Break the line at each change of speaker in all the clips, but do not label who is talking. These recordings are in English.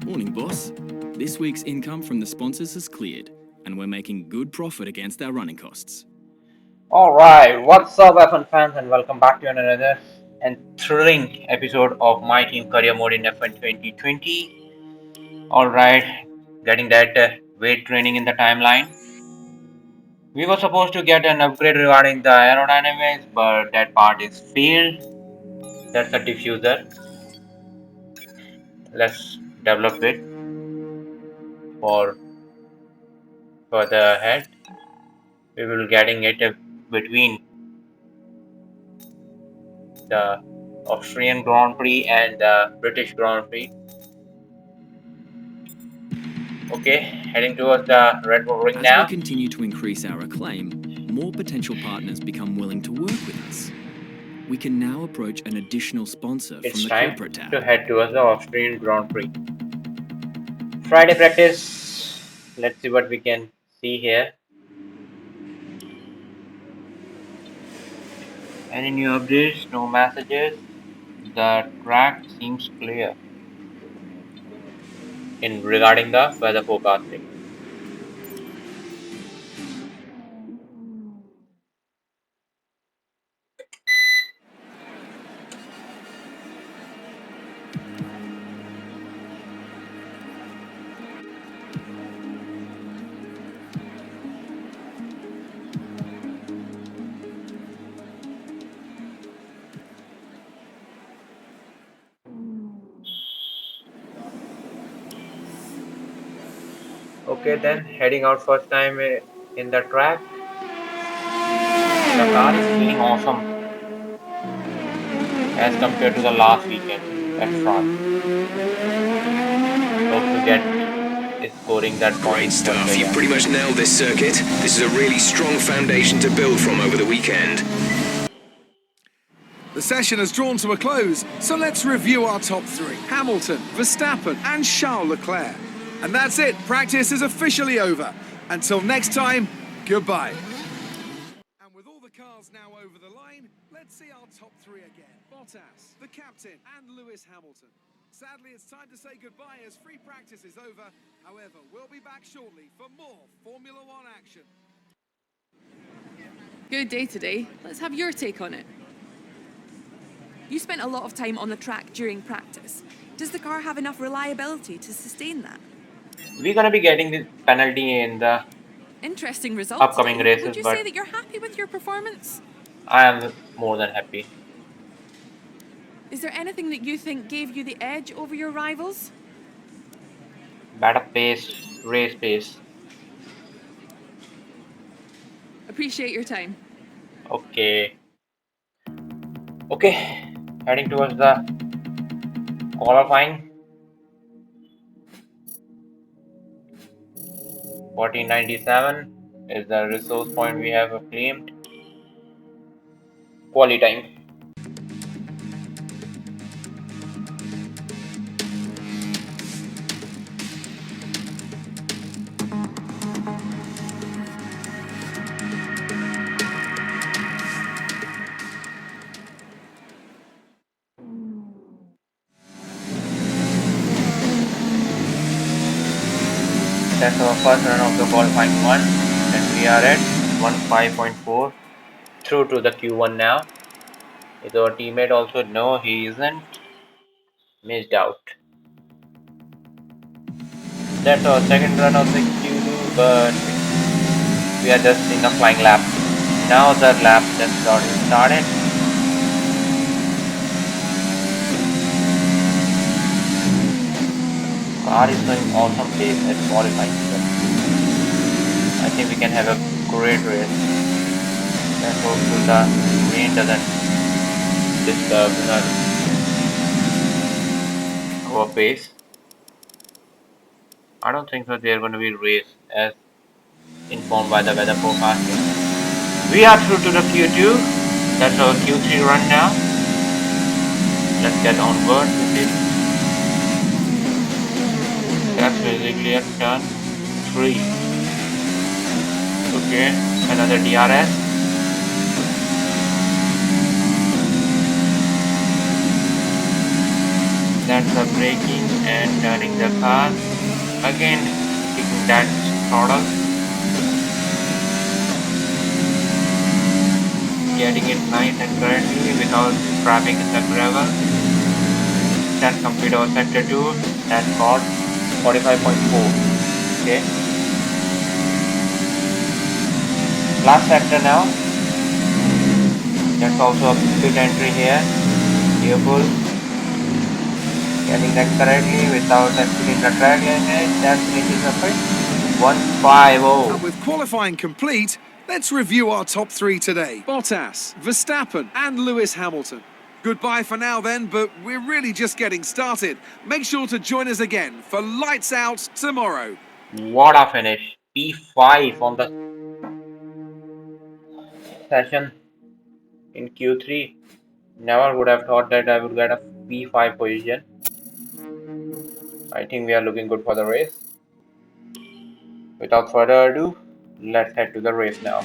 Morning, boss. This week's income from the sponsors has cleared, and we're making good profit against our running costs.
Alright, what's up, F1 fans, and welcome back to another and thrilling episode of My Team Career Mode in F1 2020. Alright, getting that weight training in the timeline. We were supposed to get an upgrade regarding the aerodynamics, but that part is failed. That's a diffuser. Let's develop it for further ahead. We will be getting it between the Austrian Grand Prix and the British Grand Prix. Okay, heading towards the Red Bull Ring
As
now.
we continue to increase our acclaim, more potential partners become willing to work with us. We can now approach an additional sponsor
It's
from the
time
corporate tab.
to head towards the Austrian Grand Prix. Friday practice. Let's see what we can see here. Any new updates? No messages. The track seems clear in regarding the weather forecasting. Okay, then heading out first time in the track. The car is feeling awesome as compared to the last weekend at France. Hope to get scoring that point.
Great stuff. You've pretty much nailed this circuit. This is a really strong foundation to build from over the weekend.
The session has drawn to a close, so let's review our top three. Hamilton, Verstappen and Charles Leclerc. And that's it, practice is officially over. Until next time, goodbye. And with all the cars now over the line, let's see our top three again. Bottas, the captain, and Lewis Hamilton. Sadly, it's time to say goodbye as free practice is over. However, we'll be back shortly for more Formula One action.
Good day today. Let's have your take on it. You spent a lot of time on the track during practice. Does the car have enough reliability to sustain that?
We're gonna be getting this penalty in the
Interesting results.
upcoming races,
Would you
but
say that you're happy with your performance?
I am more than happy.
Is there anything that you think gave you the edge over your rivals?
Better pace, race pace.
Appreciate your time.
Okay. Okay, heading towards the qualifying. 1497 is the resource point we have claimed. Quali time. That's our first run of the qualifying one, and we are at 15.4 through to the Q1 now. Is our teammate also? No, he isn't. Missed out. That's our second run of the Q2, but we are just in a flying lap. Now the lap just already started. Car is doing awesome pace at qualifying. I think we can have a great race. Let's hope the rain doesn't disturb our pace. I don't think that they're going to be race as informed by the weather forecasting. We are through to the Q2. That's our Q3 run now. Let's get on board with it. That's basically at turn 3. Okay, another DRS. That's the braking and turning the car. Again, taking that throttle. Getting it nice and correctly without trapping in the gravel. That's complete our sector 2. That's got 45.4. Okay. Last sector now. That's also a pit entry here. Careful. Getting that correctly without exceeding the track limit. That finishes a pit. 150.
And with qualifying complete, let's review our top 3 today. Bottas, Verstappen and Lewis Hamilton. Goodbye for now then, but we're really just getting started. Make sure to join us again for Lights Out tomorrow.
What a finish. P5 on the session in Q3. Never would have thought that I would get a P5 position. I think we are looking good for the race. Without further ado, let's head to the race now.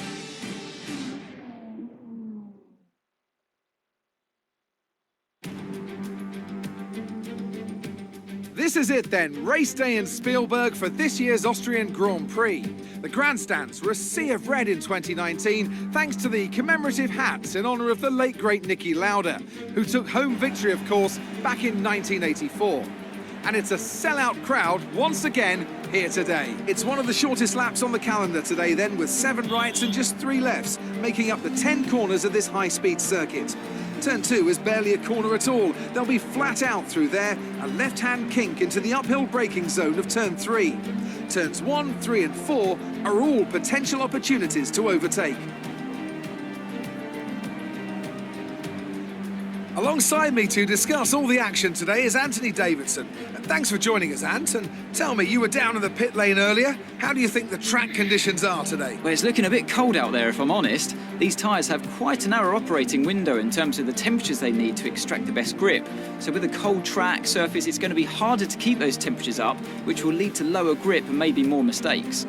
This is it then, race day in Spielberg for this year's Austrian Grand Prix. The grandstands were a sea of red in 2019 thanks to the commemorative hats in honour of the late great Niki Lauda, who took home victory of course back in 1984. And it's a sellout crowd once again here today. It's one of the shortest laps on the calendar today then, with 7 rights and just 3 lefts, making up the 10 corners of this high-speed circuit. Turn 2 is barely a corner at all. They'll be flat out through there, a left-hand kink into the uphill braking zone of turn 3. Turns 1, 3 and 4 are all potential opportunities to overtake. Alongside me to discuss all the action today is Anthony Davidson. Thanks for joining us, Ant. And tell me, you were down in the pit lane earlier. How do you think the track conditions are today?
Well, it's looking a bit cold out there, if I'm honest. These tyres have quite a narrow operating window in terms of the temperatures they need to extract the best grip. So with a cold track surface, it's going to be harder to keep those temperatures up, which will lead to lower grip and maybe more mistakes.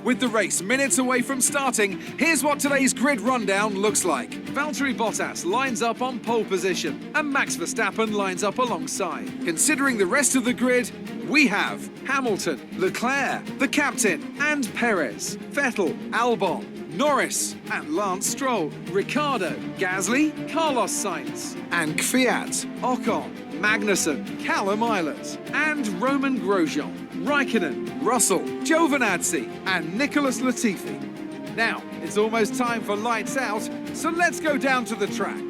With the race minutes away from starting, here's what today's grid rundown looks like. Valtteri Bottas lines up on pole position and Max Verstappen lines up alongside. Considering the rest of the grid, we have Hamilton, Leclerc, the captain, and Perez, Vettel, Albon, Norris, and Lance Stroll, Ricciardo, Gasly, Carlos Sainz, and Kvyat, Ocon, Magnussen, Callum Eilert, and Roman Grosjean, Raikkonen, Russell, Giovinazzi, and Nicholas Latifi. Now, it's almost time for lights out, so let's go down to the track.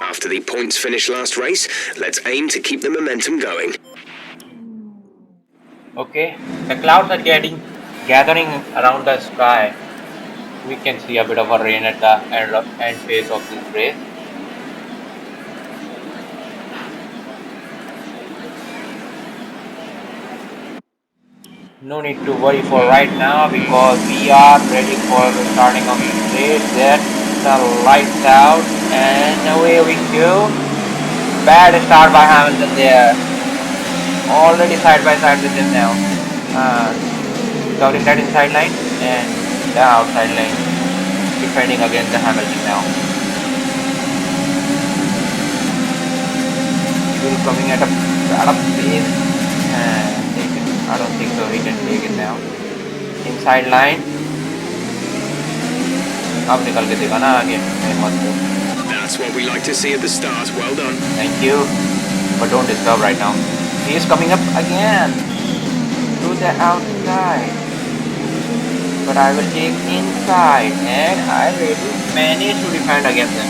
After the points finish last race, let's aim to keep the momentum going.
Okay, the clouds are gathering around the sky. We can see a bit of a rain at the end phase of this race. No need to worry for right now because we are ready for the starting of the race. Get the lights out and away we go. Bad start by Hamilton there. Already side by side with him now. Covering that inside line and the outside line. Defending against the Hamilton now. Still coming at a pace and I don't think so he can take it now. Inside line. अब निकल के देखा ना आगे मत दो.
That's what we like to see at the start. Well done.
Thank you. But don't disturb right now. He is coming up again to the outside. But I will take inside and I will manage to defend against him.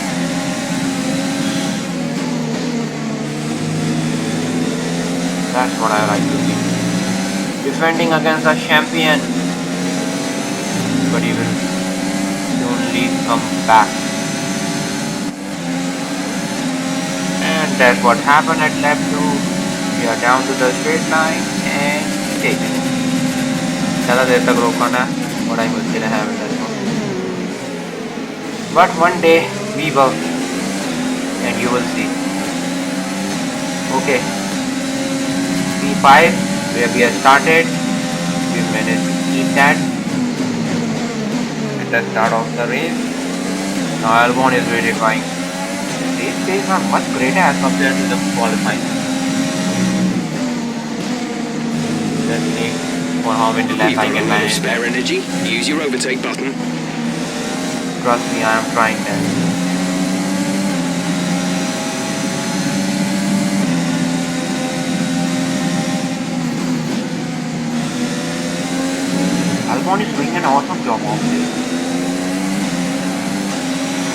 That's what I like to see. Defending against a champion. But he will only come back. And that's what happened at lap 2. We are down to the straight line and taken it. ज़्यादा देर तक रोकना बड़ा ही मुश्किल है Hamilton को. But one day we will and you will see. Okay. P5 where we have started. We managed to keep that at the start of the race. Now Albon is verifying. See? race days are much greater as compared to the qualifying. Let's see for how many laps
You've
I
got a
can
lot of
manage.
spare energy. Use your overtake button.
Trust me, I am trying that. Albon is doing an awesome job of this.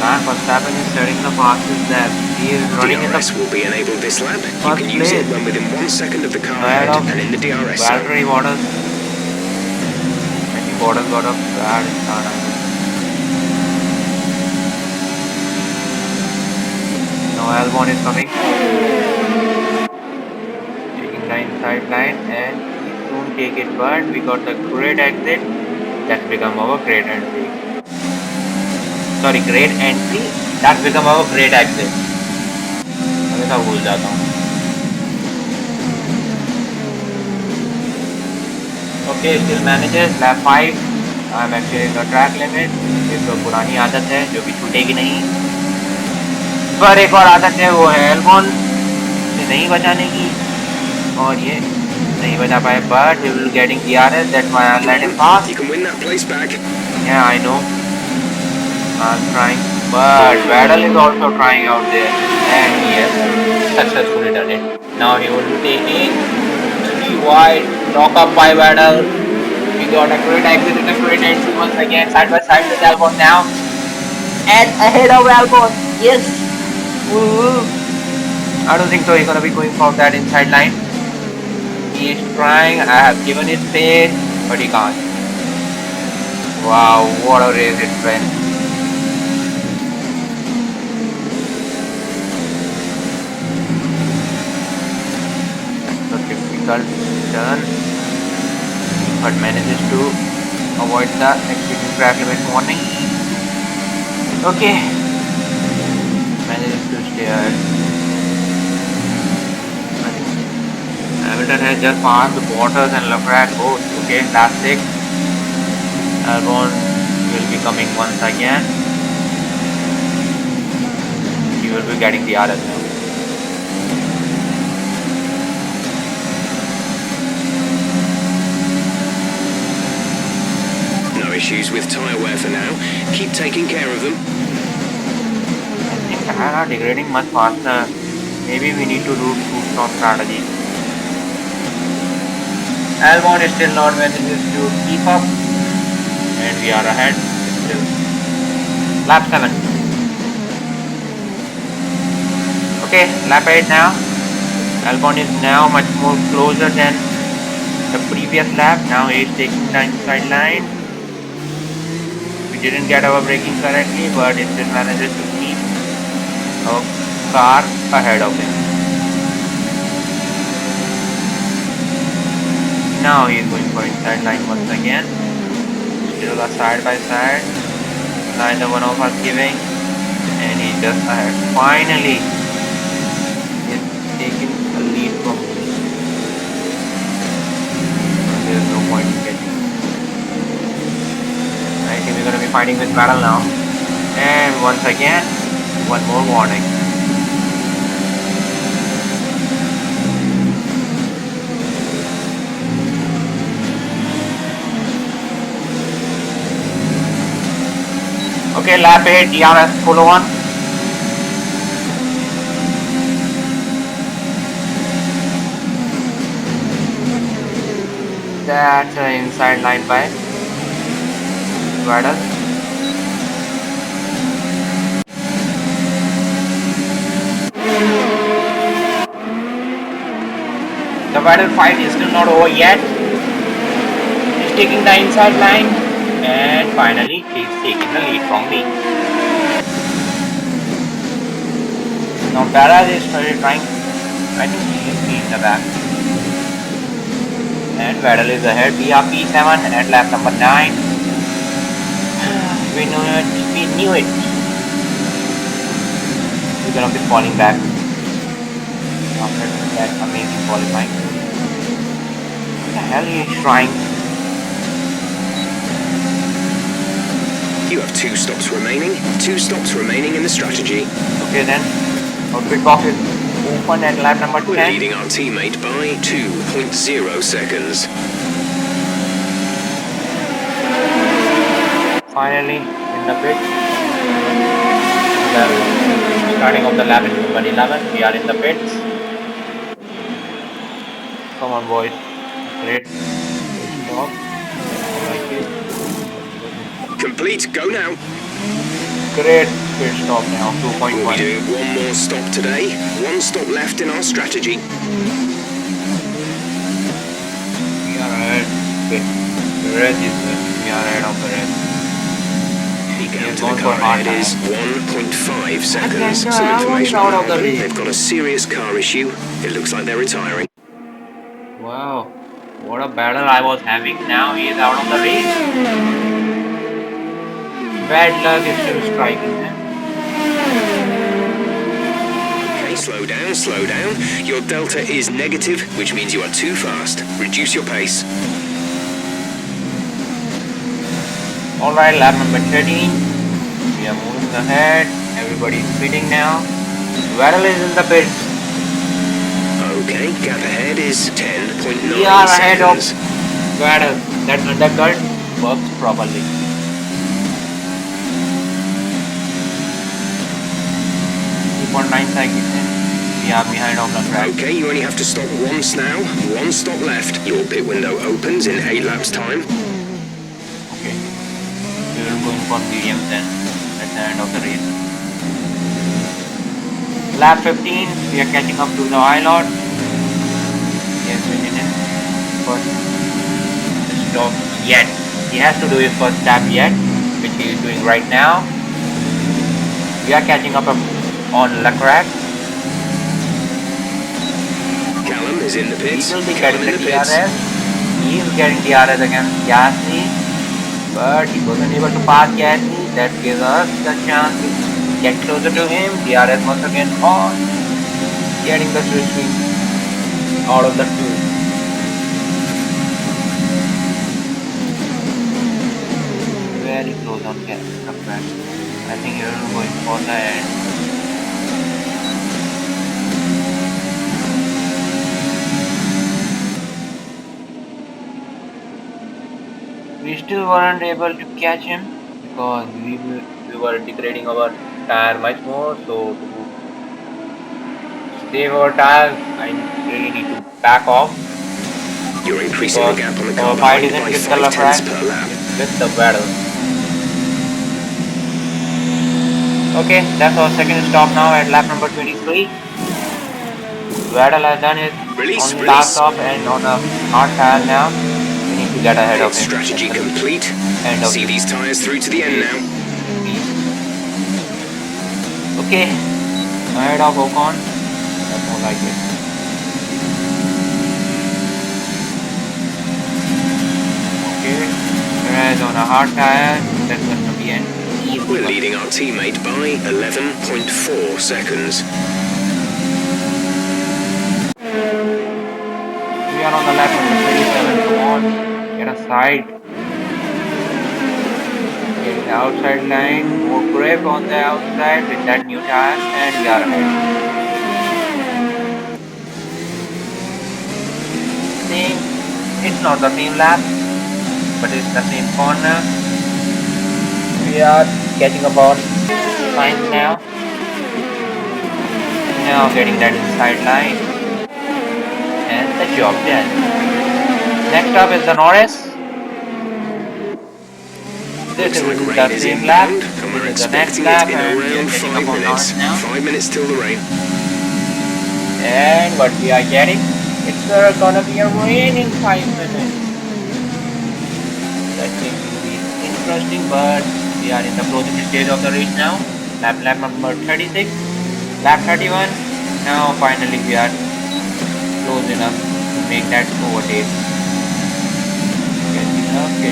Man, Verstappen is setting the fastest lap. He is running in the
DRS will be enabled this lap. You
first
can use it
place.
when within 1 second of the car
Ahead
ahead
of
and in the DRS zone.
Valtteri Bottas. I think Bottas got a bad start. Now Albon is coming. Taking the inside line and he soon take it, but we got the great exit. That's become our great entry. Sorry, great entry. That's become our great exit. हमेशा भूल जाता हूँ. Okay, still manages lap 5. I'm actually in the track limit. ये तो पुरानी आदत है जो भी छूटेगी नहीं. पर एक और आदत है वो है एल्बॉन से नहीं बचाने की और ये नहीं बचा पाए. But he will getting DRS. That's why I let him pass.
You can win that place back.
Yeah, I know. I'm trying, but Vettel is also trying out there, and he has successfully done it. Now he will be taking 3 wide, lock up by Vettel. We got a great exit and a great entry once again, side by side with Albon now, and ahead of Albon. Yes. Woo-hoo. I don't think so. He's gonna be going for that inside line. He is trying. I have given it space, but he can't. Wow, what a race it's been. Difficult turn, but manages to avoid the exceeding track limit warning. Okay, manages to stay ahead. I think Hamilton has just passed Bottas and Leclerc both. Okay, last 6. Albon will be coming once again. He will be getting the RS now.
Issues with tyre wear for now. Keep taking care of them.
I think tires are degrading much faster. Maybe we need to do two-stop strategy. Albon is still not manages to keep up, and we are ahead. Still lap 7. Okay, lap 8 now. Albon is now much more closer than the previous lap. Now he is taking the inside line. Didn't get our braking correctly, but it still manages to keep our car ahead of him. Now he is going for inside line once again. Still a side by side. Neither one of us giving, and he just ahead. Finally, he's taking a lead from me. There's no point in getting. I think we're going to be fighting with Vettel now. And once again, one more warning. Okay, lap 8, DRS full on. That's an inside line by Vettel. The Vettel fight is still not over yet. He's taking the inside line, and finally he's taking the lead from me. Now Perez is trying. I think he is in the back. And Vettel is ahead. We are P7 at lap number 9. We knew it. We're gonna be falling back after that amazing qualifying. What the hell he is trying?
You have 2 stops remaining. 2 stops remaining in the strategy.
Okay then. Our pit box is open at lap number
We're
10.
leading our teammate by 2.0 seconds.
Finally in the pit. Well, starting off the lap in number 11. We are in the pits. Come on, boys. Great. Stop. I like it.
Complete, go now.
Great pit stop now.
We'll be
2.1.
doing one more stop today. One stop left in our strategy.
We are ahead. Okay. Perez is we are ahead of Perez.
The gap
has
to
gone
the
for
car
hard
ahead is
time.
1.5 seconds.
no,
Some
I want
information
out
on
of the
Alpine.
race.
They've got a serious car issue. It looks like they're retiring.
Wow. What a battle I was having. Now he is out of the race. Bad luck is still striking him.
Okay, slow down, slow down. Your delta is negative, which means you are too fast. Reduce your pace.
Alright, lap number 13. We are moving ahead. Everybody is pitting now. Vettel is in the pits.
Okay, gap ahead is 10.9
We are ahead of
seconds.
Vettel. That undercut works properly. 2.9 seconds in. We are behind on the track.
Okay, you only have to stop once now. One stop left. Your pit window opens in 8 laps' time.
Okay. We will go for medium then at the end of the race. Lap 15, we are catching up to the Ilot. He has been in his first stop yet. He has to do his first lap yet, which he is doing right now. We are catching up on Leclerc.
Callum is in the
He
pits.
will be
Callum
getting
in
the
the pits.
DRS. He is getting DRS against Gasly, but he wasn't able to pass Gasly. That gives us the chance to get closer to him. DRS once again on, getting the switch out of the two. Very close on Leclerc. I think he will going for the end. We still weren't able to catch him because we were degrading our tire much more. So to save our tires, I really need to back off
You're increasing the
because
gap on the
our
car
fight
behind
isn't
by
with the
5
Leclerc,
tenths per lap.
it's with the battle. Okay, that's our second stop now at lap number 23. Vettel has done his
Release,
only last
release.
stop and on a hard tire now. We need to get ahead
Pit
of him.
strategy complete.
End of
See these tyres through to the end now.
Okay, ahead of Ocon. That's more like it. Okay, Perez on a hard tire. That's going to be an easy
We're
one.
leading our teammate by 11.4 seconds.
We are on the lap number 27. Come on, get aside. Getting the outside line, more grip on the outside with that new tire, and we are ahead. Same, it's not the same lap, but it's the same corner. We are catching up on Sainz now. Now getting that inside line, and the job done. Next up is the Norris. This
Looks
is
like
the
rain is
same lap.
inbound, and we're
This is the next
expecting
lap,
it in
and we are
around
catching
5
up on
minutes.
Norris now.
5 minutes till the rain.
And what we are getting, it's gonna be a rain in 5 minutes. That seems to be interesting, but we are in the closing stage of the race now. Lap number 36, lap 31. Now finally we are close enough to make that overtake. Catching up. We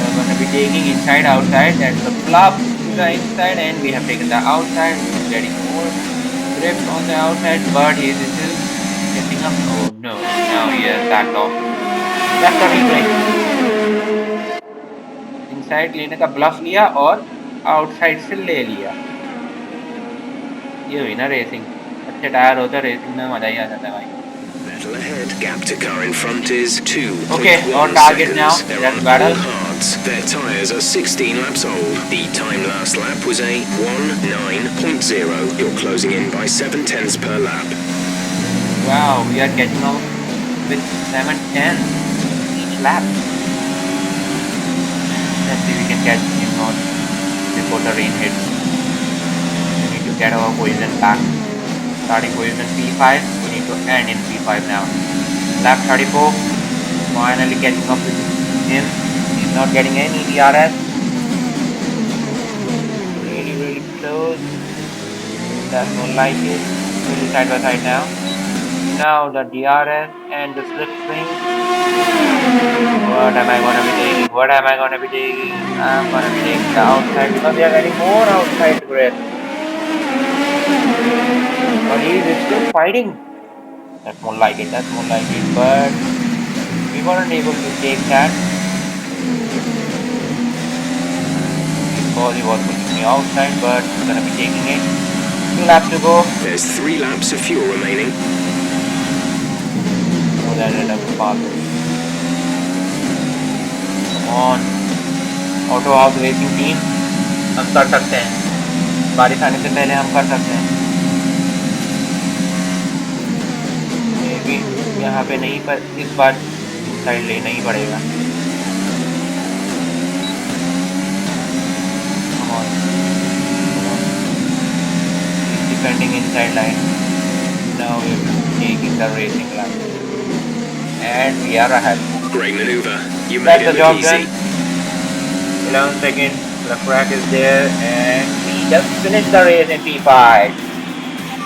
are gonna be taking inside, outside. That's the flop to the inside, and we have taken the outside. We are getting more grip on the outside, but he is still catching up. Oh no! Now he has backed off. That's the replay. Inside लेने का bluff लिया और outside से ले लिया. ये हुई ना रेसिंग, अच्छे टायर होते हैं रेसिंग में मजा ही आ जाता है भाई.
Battle ahead. Gap to car in front is 2.1
Okay, on target now.
They're
Let's
on
battle.
all hards. Their tyres are 16 laps old. The time last lap was a 1:9.0. You're closing in by 7/10 per lap.
Wow, we are catching up with 7:10 each lap. Let's see if we can catch him on before the rain hits. We need to get our position back. Starting position P5, we need to end in P5 now. Lap 34, finally catching up with him. He's not getting any DRS. Really close. That's not like it. Really side by side now. Now the DRS and the slipstream. What am I gonna be taking? What am I gonna be taking? I'm gonna be taking the outside because we are getting more outside grip. But he is still fighting. That's more like it. That's more like it. But we weren't able to take that because he was pushing me outside. But we're gonna be taking it. 2 laps to go.
There's 3 laps of fuel remaining.
So that end up fast. Come on. Auto House Racing Team. हम कर सकते हैं. बारिश आने से पहले हम कर सकते हैं. यहाँ पे नहीं, पर इस बार साइड लेना ही पड़ेगा. Come on. He's defending inside line. Now we're taking the racing line. And we are ahead.
Great maneuver. You
That's
made
the
it
job
look easy.
done. 11 seconds. The crack is there. And we just finished the race in P5.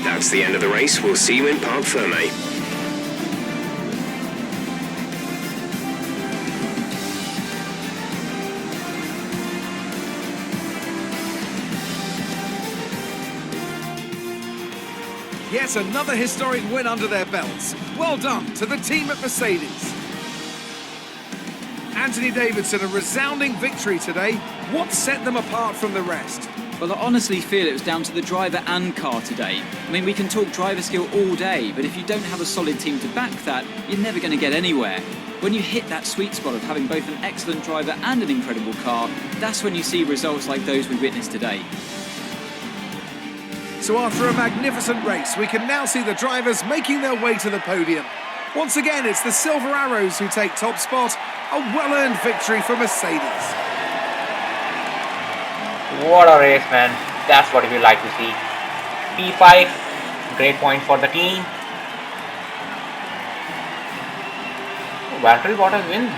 That's the end of the race. We'll see you in Parc Ferme.
Yet another historic win under their belts. Well done to the team at Mercedes. Anthony Davidson, a resounding victory today. What set them apart from the rest?
Well, I honestly feel it was down to the driver and car today. I mean, we can talk driver skill all day, but if you don't have a solid team to back that, you're never going to get anywhere. When you hit that sweet spot of having both an excellent driver and an incredible car, that's when you see results like those we witnessed today.
So after a magnificent race, we can now see the drivers making their way to the podium. Once again, it's the Silver Arrows who take top spot. A well-earned victory for Mercedes.
What a race, man. That's what we like to see. P5, great point for the team. Valtteri Bottas win.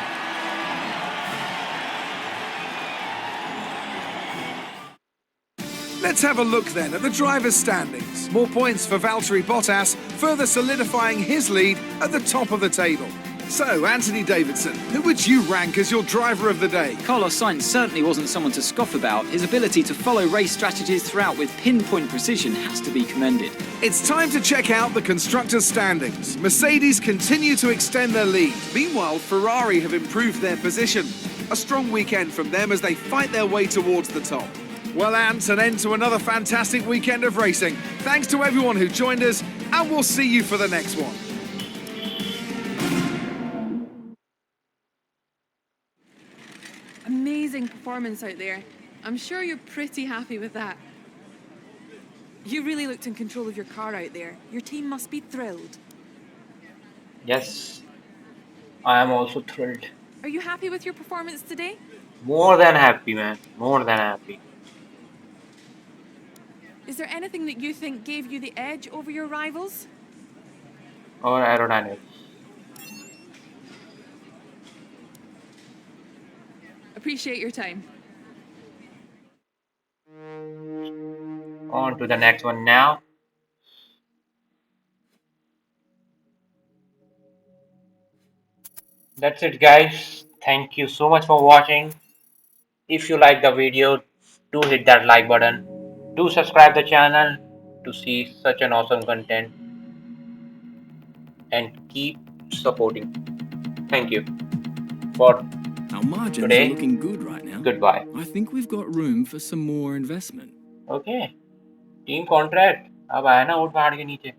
Let's have a look then at the drivers' standings. More points for Valtteri Bottas, further solidifying his lead at the top of the table. So, Anthony Davidson, who would you rank as your driver of the day?
Carlos Sainz certainly wasn't someone to scoff about. His ability to follow race strategies throughout with pinpoint precision has to be commended.
It's time to check out the constructors' standings. Mercedes continue to extend their lead. Meanwhile, Ferrari have improved their position. A strong weekend from them as they fight their way towards the top. Well, Ant, an end to another fantastic weekend of racing. Thanks to everyone who joined us, and we'll see you for the next one.
Amazing performance out there. I'm sure you're pretty happy with that. You really looked in control of your car out there. Your team must be thrilled.
Yes, I am also thrilled.
Are you happy with your performance today?
More than happy, man. More than happy.
Is there anything that you think gave you the edge over your rivals?
Or aerodynamics.
Appreciate your time.
On to the next one now. That's it, guys. Thank you so much for watching. If you like the video, do hit that like button. Do subscribe the channel to see such an awesome content. And keep supporting. Thank you for
Our margins
today.
are looking good right now.
Goodbye.
I think we've got room for some more investment.
Okay. Team contract. अब आया ना ऊँट पहाड़ के नीचे।